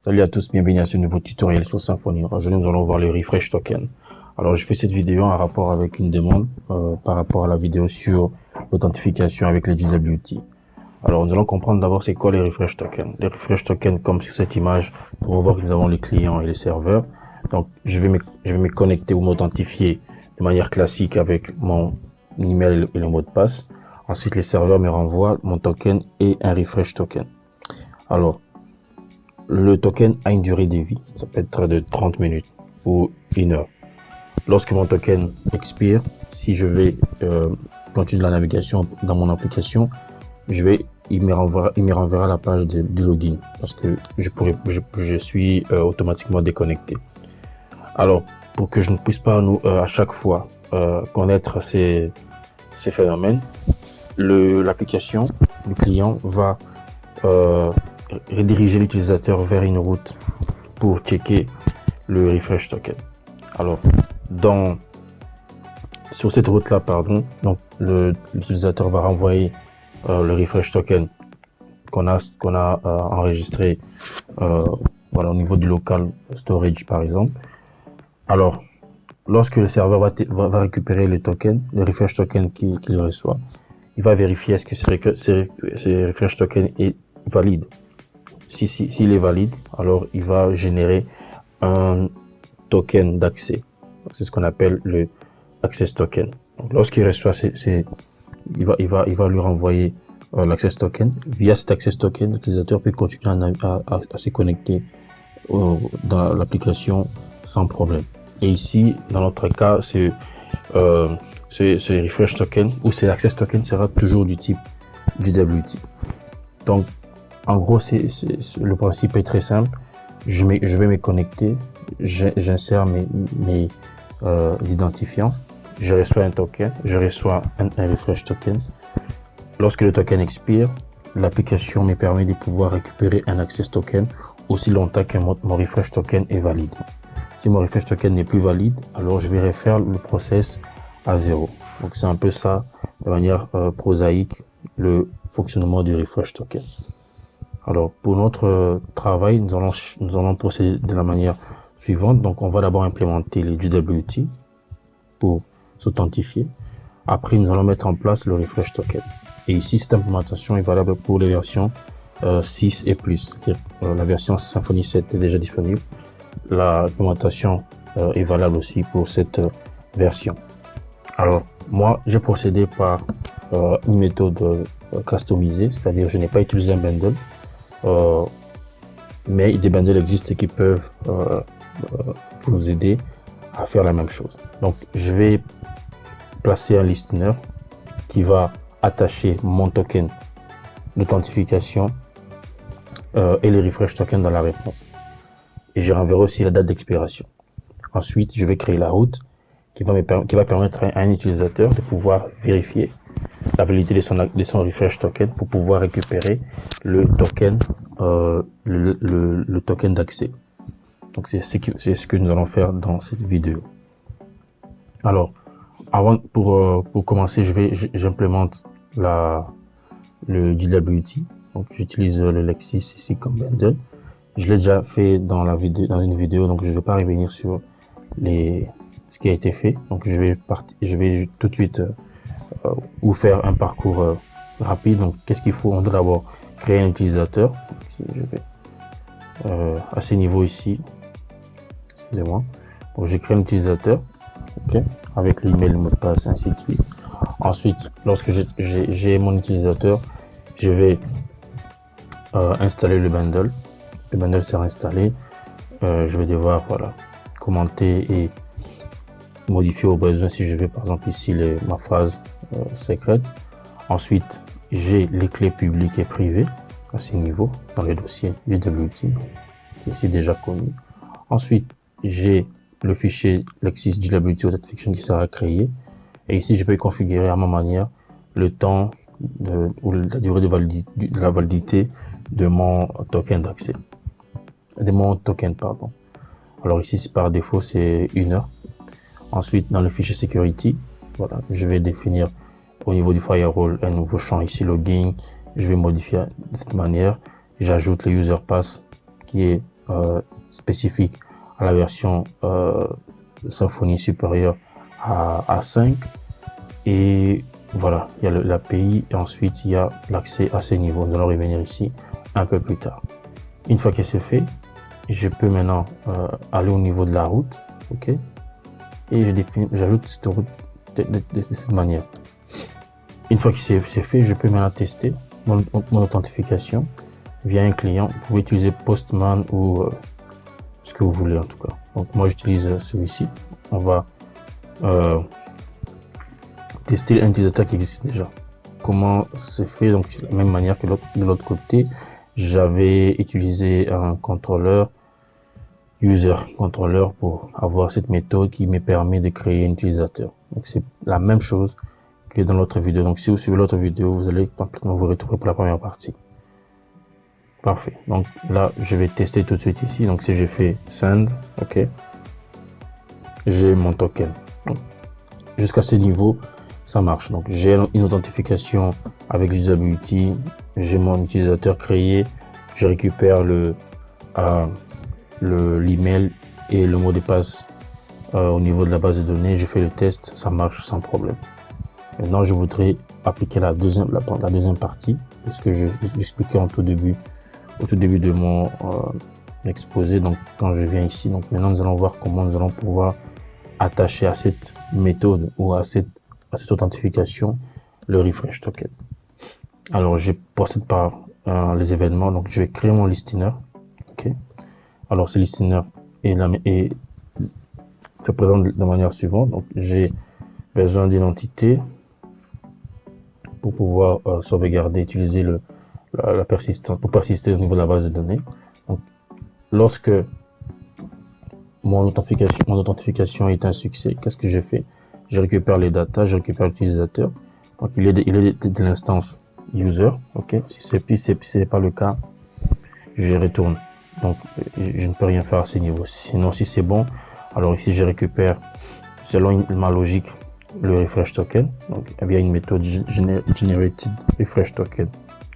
Salut à tous, bienvenue à ce nouveau tutoriel sur Symfony. Aujourd'hui, nous allons voir le refresh token. Alors, je fais cette vidéo en rapport avec une demande par rapport à la vidéo sur l'authentification avec les JWT. Alors, nous allons comprendre d'abord c'est quoi les refresh tokens. Les refresh tokens, comme sur cette image, on voit que nous avons les clients et les serveurs. Donc, je vais me connecter ou m'authentifier de manière classique avec mon email et le mot de passe. Ensuite, les serveurs me renvoient mon token et un refresh token. Alors, le token a une durée de vie. Ça peut être de 30 minutes ou 1 heure. Lorsque mon token expire, si je vais continuer la navigation dans mon application, il me renverra la page du login parce que je suis automatiquement déconnecté. Alors, pour que je ne puisse pas à chaque fois connaître ces phénomènes, l'application, le client va rediriger l'utilisateur vers une route pour checker le refresh token. Alors, sur cette route-là, donc l'utilisateur va renvoyer le refresh token qu'on a enregistré au niveau du local storage, par exemple. Alors, lorsque le serveur va récupérer le refresh token qu'il reçoit, il va vérifier est-ce que ce refresh token est valide. S'il est valide, alors il va générer un token d'accès. C'est ce qu'on appelle le access token. Lorsqu'il reçoit il va lui renvoyer l'access token. Via cet access token, l'utilisateur peut continuer à se connecter dans l'application sans problème. Et ici, dans notre cas, ce refresh token ou cet access token sera toujours du type JWT. Donc, en gros, le principe est très simple. Je vais me connecter, j'insère mes identifiants, je reçois un token, je reçois un refresh token. Lorsque le token expire, l'application me permet de pouvoir récupérer un access token aussi longtemps que mon refresh token est valide. Si mon refresh token n'est plus valide, alors je vais refaire le process à zéro. Donc c'est un peu ça, de manière prosaïque, le fonctionnement du refresh token. Alors, pour notre travail, nous allons procéder de la manière suivante. Donc, on va d'abord implémenter les JWT pour s'authentifier. Après, nous allons mettre en place le refresh token. Et ici, cette implémentation est valable pour les versions 6 et plus. C'est-à-dire la version Symfony 7 est déjà disponible. L'implémentation est valable aussi pour cette version. Alors, moi, j'ai procédé par une méthode customisée, c'est-à-dire je n'ai pas utilisé un bundle. Mais des bundles existent qui peuvent vous aider à faire la même chose. Donc, je vais placer un listener qui va attacher mon token d'authentification et les refresh tokens dans la réponse. Et je renverrai aussi la date d'expiration. Ensuite, je vais créer la route qui va permettre à un utilisateur de pouvoir vérifier la validité de son refresh token pour pouvoir récupérer le token le token d'accès. Donc c'est ce que nous allons faire dans cette vidéo. Alors pour commencer, j'implémente le JWT. Donc j'utilise le Lexis ici comme bundle. Je l'ai déjà fait dans une vidéo, donc je ne vais pas revenir sur ce qui a été fait. Donc je vais tout de suite ou faire un parcours rapide. Donc qu'est-ce qu'il faut? On doit d'abord créer un utilisateur. Je vais à ce niveau ici, excusez-moi. Donc j'ai créé un utilisateur, avec l'email, le mot de passe, ainsi de suite. Ensuite, lorsque j'ai mon utilisateur, je vais installer le bundle. Le bundle sera installé. Je vais devoir commenter et modifier au besoin si je veux, par exemple ici ma phrase secrète. Ensuite, j'ai les clés publiques et privées à ce niveau dans le dossier JWT, ici déjà connu. Ensuite, j'ai le fichier Lexis JWT Authentification qui sera créé. Et ici, je peux configurer à ma manière le temps ou la durée de la validité de mon token d'accès. Alors ici, par défaut, c'est 1 heure. Ensuite, dans le fichier security, je vais définir au niveau du firewall un nouveau champ ici, login. Je vais modifier de cette manière. J'ajoute le user pass qui est spécifique à la version Symfony supérieure à 5. Et voilà, il y a l'API et ensuite il y a l'accès à ces niveaux. Nous allons revenir ici un peu plus tard. Une fois que c'est fait, je peux maintenant aller au niveau de la route, ok, et j'ajoute cette route de cette manière. Une fois que c'est fait, je peux maintenant tester mon authentification via un client. Vous pouvez utiliser Postman ou ce que vous voulez en tout cas. Donc moi j'utilise celui-ci. On va tester un utilisateur qui existe déjà. Comment c'est fait? Donc de la même manière que de l'autre côté, j'avais utilisé un contrôleur user contrôleur pour avoir cette méthode qui me permet de créer un utilisateur. Donc c'est la même chose que dans l'autre vidéo. Donc si vous suivez l'autre vidéo, vous allez complètement vous retrouver pour la première partie. Parfait. Donc là, je vais tester tout de suite ici. Donc si j'ai fait send, ok, j'ai mon token. Jusqu'à ce niveau, ça marche. Donc j'ai une authentification avec usability, j'ai mon utilisateur créé, je récupère l'email et le mot de passe au niveau de la base de données. Je fais le test, ça marche sans problème. Maintenant, je voudrais appliquer la deuxième partie, ce que j'expliquais au tout début de mon exposé. Donc quand je viens ici, donc maintenant nous allons voir comment nous allons pouvoir attacher à cette méthode ou à cette authentification le refresh token. Alors je procède par les événements. Donc je vais créer mon listener. Ok. Alors ce listener se présente de la manière suivante. Donc j'ai besoin d'une entité pour pouvoir sauvegarder, utiliser la persistance pour persister au niveau de la base de données. Donc lorsque mon authentification est un succès, qu'est-ce que j'ai fait? Je récupère les datas, je récupère l'utilisateur. Donc il est de l'instance user. Ok. Si c'est pas le cas, je retourne. Donc je ne peux rien faire à ce niveau. Sinon, si c'est bon, alors ici je récupère selon ma logique le refresh token. Donc via une méthode generated refresh token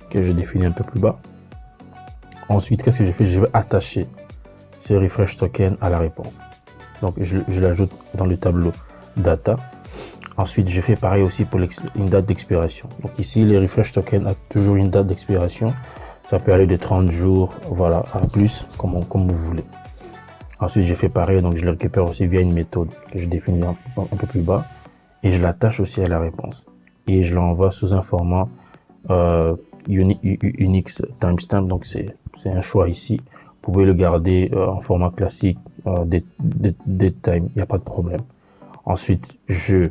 que je définis un peu plus bas. Ensuite, qu'est-ce que j'ai fait? Je vais attacher ce refresh token à la réponse. Donc je l'ajoute dans le tableau data. Ensuite, je fais pareil aussi pour une date d'expiration. Donc ici, les refresh tokens a toujours une date d'expiration. Ça peut aller de 30 jours, voilà, à plus, comme vous voulez. Ensuite, je fais pareil, donc je le récupère aussi via une méthode que je définis un peu plus bas. Et je l'attache aussi à la réponse. Et je l'envoie sous un format Unix timestamp. Donc c'est un choix ici. Vous pouvez le garder en format classique, datetime, il n'y a pas de problème. Ensuite, je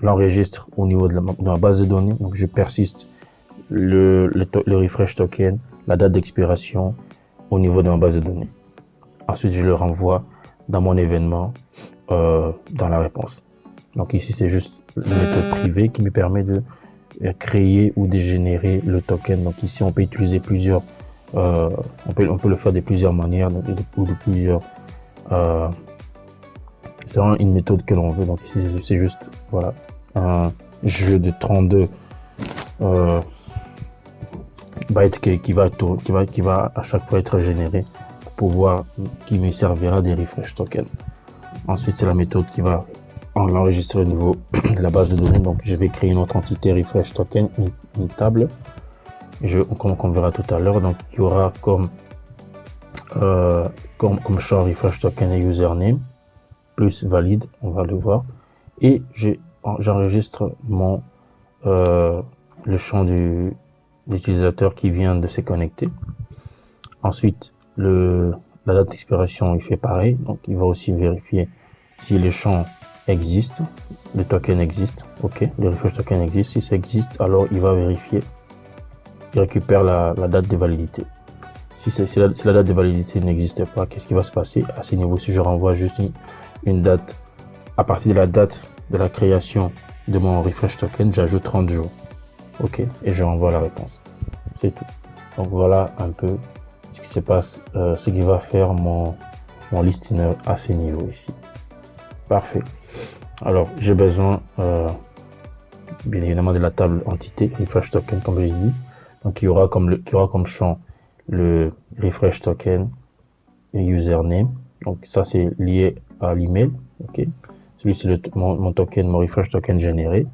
l'enregistre au niveau de la base de données. Donc je persiste le refresh token, la date d'expiration au niveau de ma base de données. Ensuite, je le renvoie dans mon événement dans la réponse. Donc ici, c'est juste une méthode privée qui me permet de créer ou de générer le token. Donc ici, on peut utiliser plusieurs, on peut le faire de plusieurs manières ou de plusieurs. C'est vraiment une méthode que l'on veut. Donc ici, c'est juste voilà un jeu de 32 bytes qui va à chaque fois être généré pour qui me servira des refresh tokens. Ensuite, c'est la méthode qui va l'enregistrer au niveau de la base de données. Donc, je vais créer une autre entité refresh token, une table. Comme on verra tout à l'heure, donc il y aura comme champ refresh token et username plus valide, on va le voir. Et j'enregistre le champ de l'utilisateur qui vient de se connecter. Ensuite, la date d'expiration, il fait pareil. Donc, il va aussi vérifier si le champ existe, le token existe. OK, le refresh token existe. Si ça existe, alors il va vérifier. Il récupère la date de validité. Si la date de validité n'existe pas, qu'est-ce qui va se passer? À ce niveau, si je renvoie juste une date, à partir de la date de la création de mon refresh token, j'ajoute 30 jours. OK, et je renvoie la réponse. C'est tout. Donc voilà un peu ce qui se passe, ce qui va faire mon listener à ce niveau ici. Parfait. Alors j'ai besoin bien évidemment de la table entité refresh token comme j'ai dit. Donc il y aura comme champ le refresh token username. Donc ça c'est lié à l'email. Ok. Celui c'est mon token, mon refresh token généré.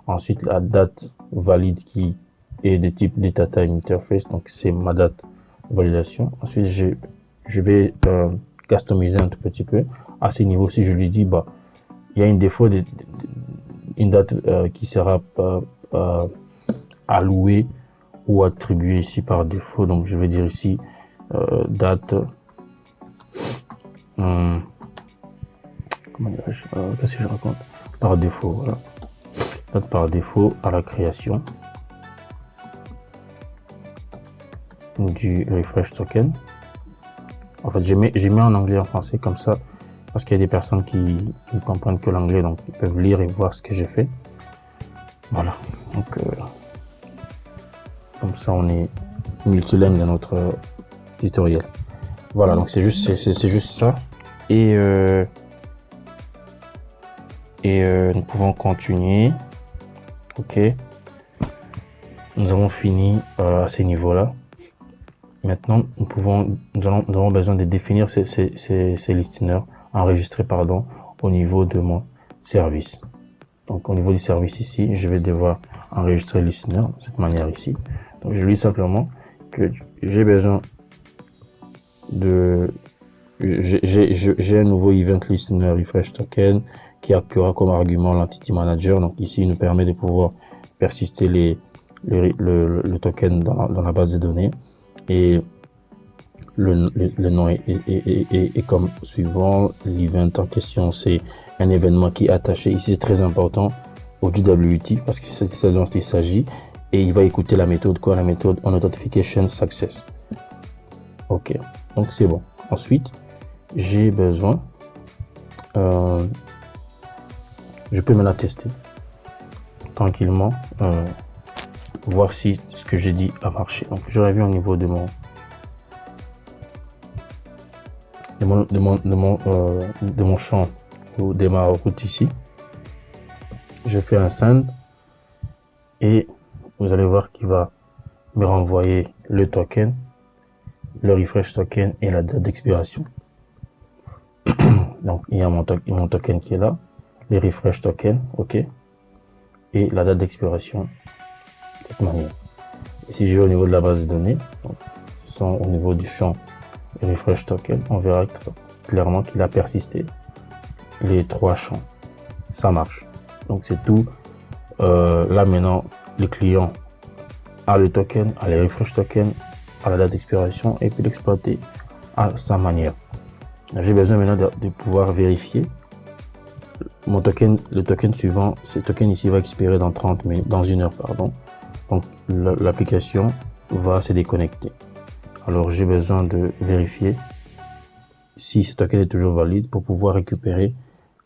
Ensuite la date valide qui est de type data time interface. Donc c'est ma date de validation. Ensuite je vais customiser un tout petit peu. À ce niveau, si je lui dis bah il y a une défaut une date qui sera allouée ou attribuée ici par défaut. Donc je vais dire ici date comment dirais-je, qu'est-ce que je raconte, par défaut, voilà, date par défaut à la création du refresh token. En fait j'ai mis en anglais et en français comme ça parce qu'il y a des personnes qui ne comprennent que l'anglais, donc ils peuvent lire et voir ce que j'ai fait. Voilà, donc comme ça on est multilingue dans notre tutoriel. Voilà, donc c'est juste ça. Et nous pouvons continuer. Ok, nous avons fini à ces niveaux-là. Maintenant, nous avons besoin de définir ces listeners, enregistrer pardon, au niveau de mon service. Donc au niveau du service ici, je vais devoir enregistrer le listener de cette manière ici. Donc je lui dis simplement que j'ai besoin de j'ai un nouveau event listener refresh token qui aura comme argument l'entity manager. Donc ici il nous permet de pouvoir persister le token dans la base de données, et le nom est comme suivant. L'event en question c'est un événement qui est attaché ici, c'est très important, au JWT parce que c'est ce dont il s'agit, et il va écouter la méthode la méthode onAuthentication success. Ok, donc c'est bon. Ensuite j'ai besoin je peux maintenant tester tranquillement, voir si ce que j'ai dit a marché. Donc j'aurais vu au niveau de mon champ ou de ma route ici, je fais un send et vous allez voir qu'il va me renvoyer le token, le refresh token et la date d'expiration. Donc il y a mon token qui est là, les refresh token, ok, et la date d'expiration de cette manière. Et si je vais au niveau de la base de données, donc, au niveau du champ refresh token, on verra clairement qu'il a persisté les trois champs. Ça marche. Donc c'est tout. Là maintenant, le client a le token, a les refresh token, à la date d'expiration, et peut l'exploiter à sa manière. J'ai besoin maintenant de pouvoir vérifier mon token, le token suivant. Ce token ici va expirer dans 30 minutes, dans une heure, pardon. Donc l'application va se déconnecter. Alors j'ai besoin de vérifier si ce token est toujours valide pour pouvoir récupérer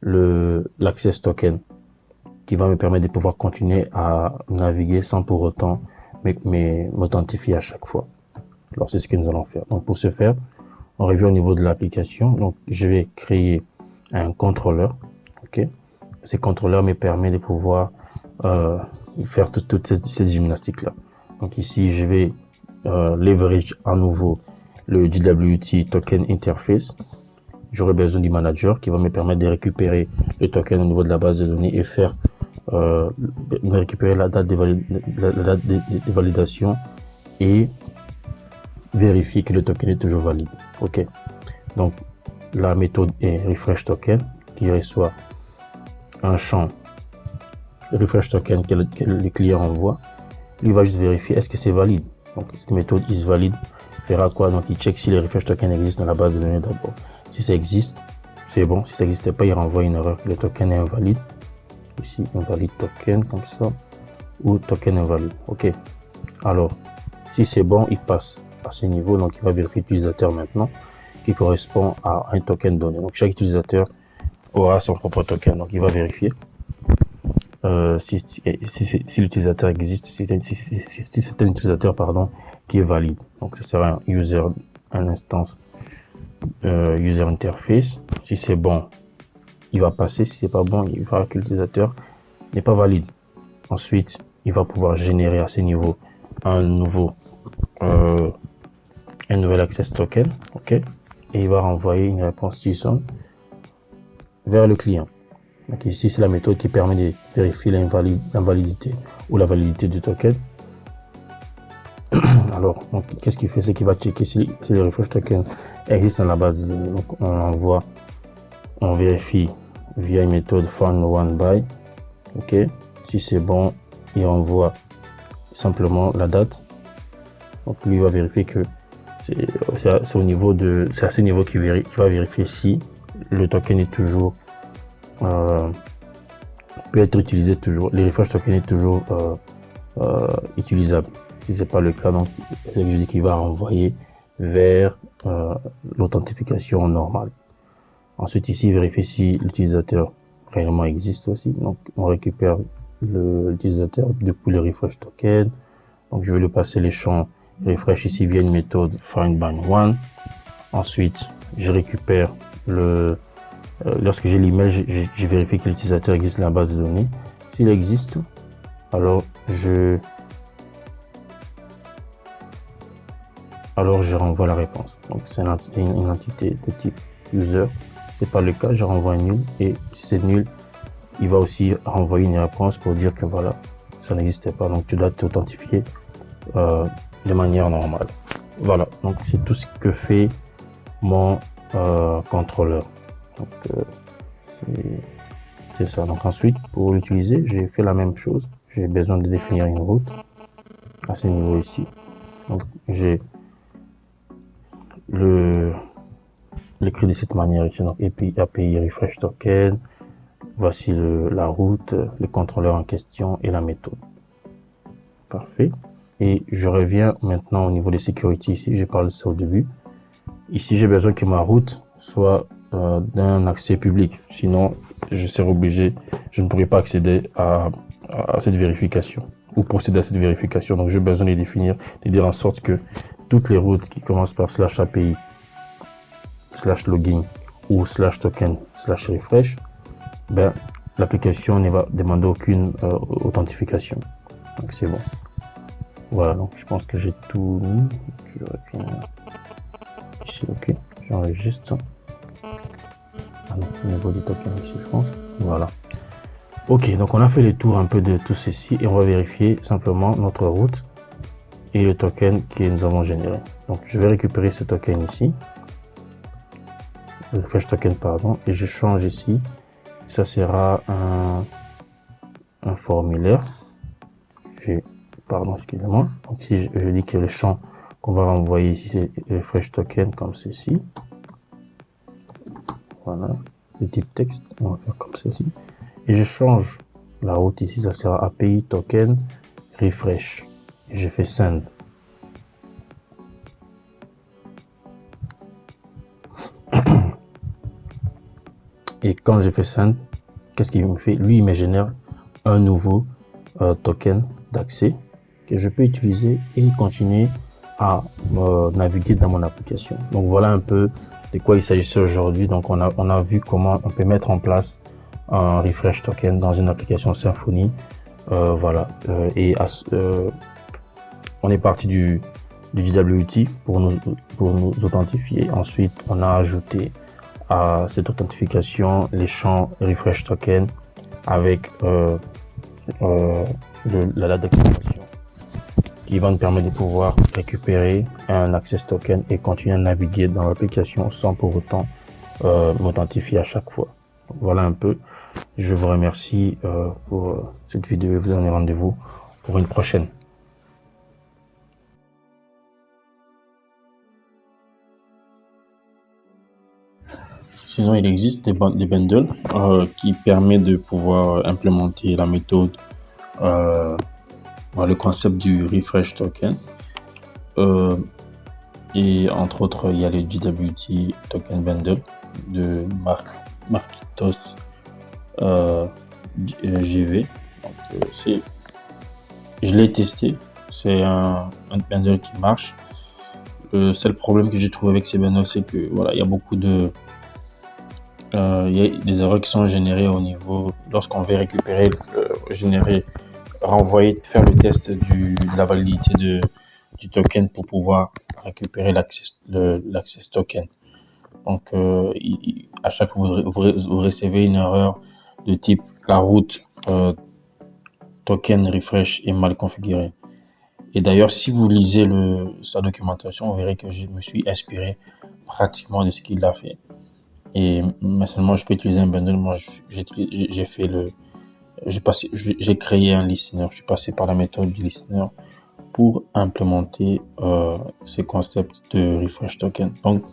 l'access token qui va me permettre de pouvoir continuer à naviguer sans pour autant m'authentifier à chaque fois. Alors c'est ce que nous allons faire. Donc pour ce faire, on revient au niveau de l'application. Donc je vais créer un contrôleur. Ok, ce contrôleur me permet de pouvoir faire toute cette gymnastique là. Donc ici je vais leverage à nouveau le JWT token interface. J'aurai besoin du manager qui va me permettre de récupérer le token au niveau de la base de données et faire récupérer la date de validation et vérifier que le token est toujours valide. Ok, donc la méthode est refresh token qui reçoit un champ refresh token que le client envoie. Lui va juste vérifier est-ce que c'est valide. Donc cette méthode is valide fera quoi? Donc il check si les refresh token existent dans la base de données d'abord. Si ça existe, c'est bon. Si ça n'existe pas, il renvoie une erreur que le token est invalide. Ici, invalide token comme ça, ou token invalide. Ok. Alors, si c'est bon, il passe à ce niveau. Donc il va vérifier l'utilisateur maintenant qui correspond à un token donné. Donc chaque utilisateur aura son propre token. Donc il va vérifier si l'utilisateur existe, si c'est un utilisateur pardon qui est valide. Donc ce sera un instance user interface. Si c'est bon, il va passer. Si c'est pas bon, il verra que l'utilisateur n'est pas valide. Ensuite, il va pouvoir générer à ce niveau un nouvel access token. Ok, et il va renvoyer une réponse JSON vers le client. Donc ici, c'est la méthode qui permet de vérifier l'invalidité ou la validité du token. Alors, qu'est-ce qu'il fait? C'est qu'il va checker si le refresh token existe dans la base de données. Donc, on vérifie via une méthode find one by. OK. Si c'est bon, il renvoie simplement la date. Donc, lui, il va vérifier que c'est à ce niveau qu'il va vérifier si le token est toujours peut être utilisé toujours. Le refresh token est toujours utilisable. Si c'est pas le cas, donc c'est que je dis qu'il va renvoyer vers l'authentification normale. Ensuite ici, vérifier si l'utilisateur réellement existe aussi. Donc on récupère l'utilisateur depuis le refresh token. Donc je vais lui passer les champs refresh ici via une méthode find by one. Ensuite je récupère lorsque j'ai l'email, je vérifie que l'utilisateur existe dans la base de données. S'il existe, alors je renvoie la réponse. Donc c'est une entité de type user. Si c'est pas le cas, je renvoie un nul, et si c'est nul, il va aussi renvoyer une réponse pour dire que voilà, ça n'existait pas. Donc tu dois t'authentifier de manière normale. Voilà, donc c'est tout ce que fait mon contrôleur. Donc c'est ça. Donc ensuite, pour l'utiliser, j'ai fait la même chose. J'ai besoin de définir une route à ce niveau ici. Donc j'ai l'écrit de cette manière ici. Donc API refresh token. Voici la route, le contrôleur en question et la méthode. Parfait. Et je reviens maintenant au niveau des security ici. J'ai parlé de ça au début. Ici, j'ai besoin que ma route soit d'un accès public. Sinon, je serai obligé, je ne pourrai pas accéder à cette vérification ou procéder à cette vérification. Donc, j'ai besoin de dire en sorte que toutes les routes qui commencent par /API, /login ou /token /refresh, ben, l'application ne va demander aucune authentification. Donc, c'est bon. Voilà, donc je pense que j'ai tout mis. Je reviens ici, ok. J'enregistre. Au niveau du token ici, je pense. Voilà. Ok, donc on a fait le tour un peu de tout ceci et on va vérifier simplement notre route et le token que nous avons généré. Donc je vais récupérer ce token ici, le refresh token pardon, et je change ici. Ça sera un formulaire. Pardon, excusez-moi. Donc si je dis que le champ qu'on va renvoyer ici c'est refresh token comme ceci. Voilà, le type texte, on va faire comme ceci. Et je change la route ici, ça sera API token refresh. Et je fais send. Et quand je fais send, qu'est-ce qu'il me fait? Lui, il me génère un nouveau token d'accès que je peux utiliser et continuer à naviguer dans mon application. Donc voilà un peu de quoi il s'agissait aujourd'hui. Donc on a vu comment on peut mettre en place un refresh token dans une application Symfony. Voilà. On est parti du JWT pour nous authentifier. Ensuite, on a ajouté à cette authentification les champs refresh token avec la date d'expiration qui va nous permettre de pouvoir récupérer un access token et continuer à naviguer dans l'application sans pour autant m'authentifier à chaque fois. Donc, voilà un peu. Je vous remercie pour cette vidéo et vous donne rendez-vous pour une prochaine. Sinon, il existe des bundles qui permettent de pouvoir implémenter la méthode, le concept du refresh token. Et entre autres, il y a le JWT Token Bundle de Markitos GV. Donc, je l'ai testé, c'est un bundle qui marche. Le seul problème que j'ai trouvé avec ces bundles, c'est que voilà, il y a beaucoup de il y a des erreurs qui sont générées au niveau lorsqu'on veut récupérer, renvoyer, faire le test de la validité du token pour pouvoir récupérer l'access token. Donc, à chaque fois vous recevez une erreur de type la route token refresh est mal configurée. Et d'ailleurs, si vous lisez sa documentation, vous verrez que je me suis inspiré pratiquement de ce qu'il a fait. Et mais seulement je peux utiliser un bundle. Moi, j'ai créé un listener. Je suis passé par la méthode du listener pour implémenter ce concept de refresh token. Donc,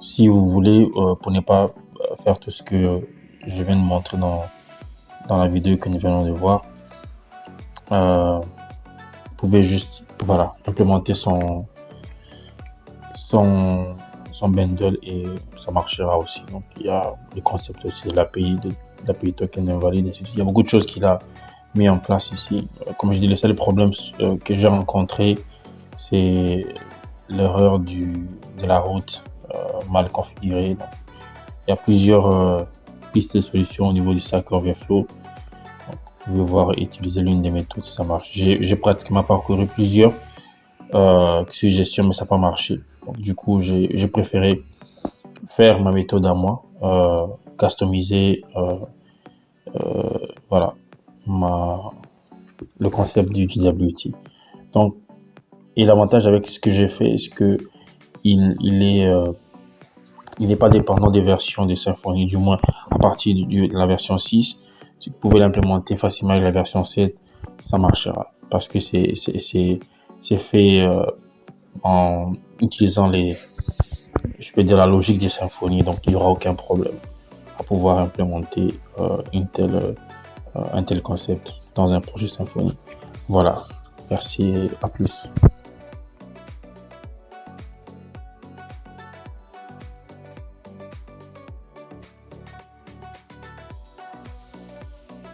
si vous voulez, pour ne pas faire tout ce que je viens de montrer dans la vidéo que nous venons de voir, vous pouvez juste implémenter son bundle et ça marchera aussi. Donc, il y a le concept aussi de l'API token invalide. Il y a beaucoup de choses qu'il a mis en place ici. Comme je dis, le seul problème que j'ai rencontré, c'est l'erreur de la route mal configurée. Donc, il y a plusieurs pistes de solutions au niveau du Stack Overflow. Donc, vous pouvez voir et utiliser l'une des méthodes si ça marche. J'ai pratiquement parcouru plusieurs suggestions, mais ça n'a pas marché. Donc, du coup, j'ai préféré faire ma méthode à moi, customiser voilà, le concept du JWT. Donc, et l'avantage avec ce que j'ai fait, c'est que il n'est pas dépendant des versions de Symfony, du moins à partir de la version 6. Si vous pouvez l'implémenter facilement avec la version 7, ça marchera. Parce que c'est fait en utilisant je peux dire la logique des Symfony, donc il n'y aura aucun problème à pouvoir implémenter un tel concept dans un projet Symfony. Voilà, merci, à plus.